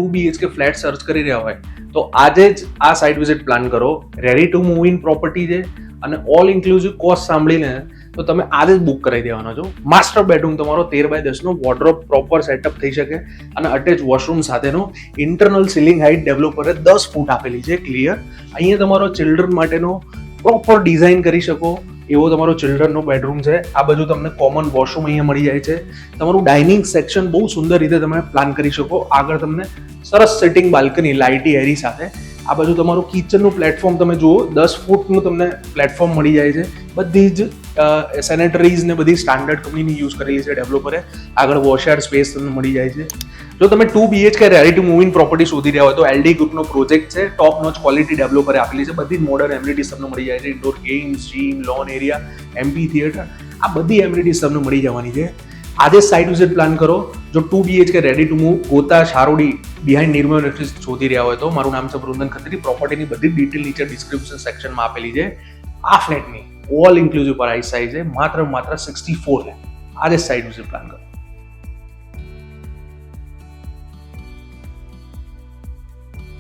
2 BHK flat search કરી રહ્યા હોય તો આજે જ આ સાઇટ વિઝિટ પ્લાન કરો. Ready to move in property છે અને ઓલ ઇન્ક્લુઝિવ કોસ્ટ સાંભળીને તો તમે આજે જ બુક કરાવી દેવાનો છો. માસ્ટર બેડરૂમ તમારો 13x10 વોર્ડરોબ પ્રોપર સેટઅપ થઈ શકે અને અટેચ વોશરૂમ સાથેનો ઇન્ટરનલ સીલિંગ હાઇટ ડેવલપરે 10 ફૂટ આપેલી છે ક્લિયર. અહીંયા તમારો ચિલ્ડ્રન માટેનો પ્રોપર ડિઝાઇન કરી શકો એવો તમારો ચિલ્ડ્રનનો બેડરૂમ છે. આ બાજુ તમને કોમન વોશરૂમ અહીંયા મળી જાય છે. તમારું ડાઇનિંગ સેક્શન બહુ સુંદર રીતે તમે પ્લાન કરી શકો. આગળ તમને સરસ સેટિંગ બાલ્કની લાઇટી એરી સાથે. આ બાજુ તમારું કિચનનું પ્લેટફોર્મ તમે જુઓ 10 ફૂટનું તમને પ્લેટફોર્મ મળી જાય છે. બધી જ સેનેટરીઝ ને બધી સ્ટાન્ડર્ડ કંપનીની યુઝ કરેલી છે ડેવલપરે. આગળ વોશયાર્ડ સ્પેસ તમને મળી જાય છે. જો તમે 2 BHK ready to move in property શોધી રહ્યા હોય તો LD ગ્રુપનો પ્રોજેક્ટ છે. ટોપ નોચ ક્વોલિટી ડેવલપરે આપેલી છે. બધી જ મોડર્ન એમ્યુનિટીઝ તમને મળી જાય છે. Indoor games, gym, loan area, MP theatre, આ બધી એમ્યુનિટીઝ તમને મળી જવાની છે. આજે સાઇટ વિઝિટ પ્લાન કરો. જો 2 BHK ready to move Gota શારોડી બિહાઇન્ડ નિર્મળ ઇન્ડસ્ટ્રીઝ શોધી રહ્યા હોય તો મારું નામ છે વૃંદન ખત્રી. પ્રોપર્ટીની બધી ડિટેલ નીચે ડિસ્ક્રિપ્શન સેક્શનમાં આપેલી છે. આ ફ્લેટની ઓલ ઇન્ક્લુઝિવ પ્રાઇસ સાઇઝ છે માત્ર 64 લાખ. આજે સાઇટ વિઝિટ પ્લાન કરો.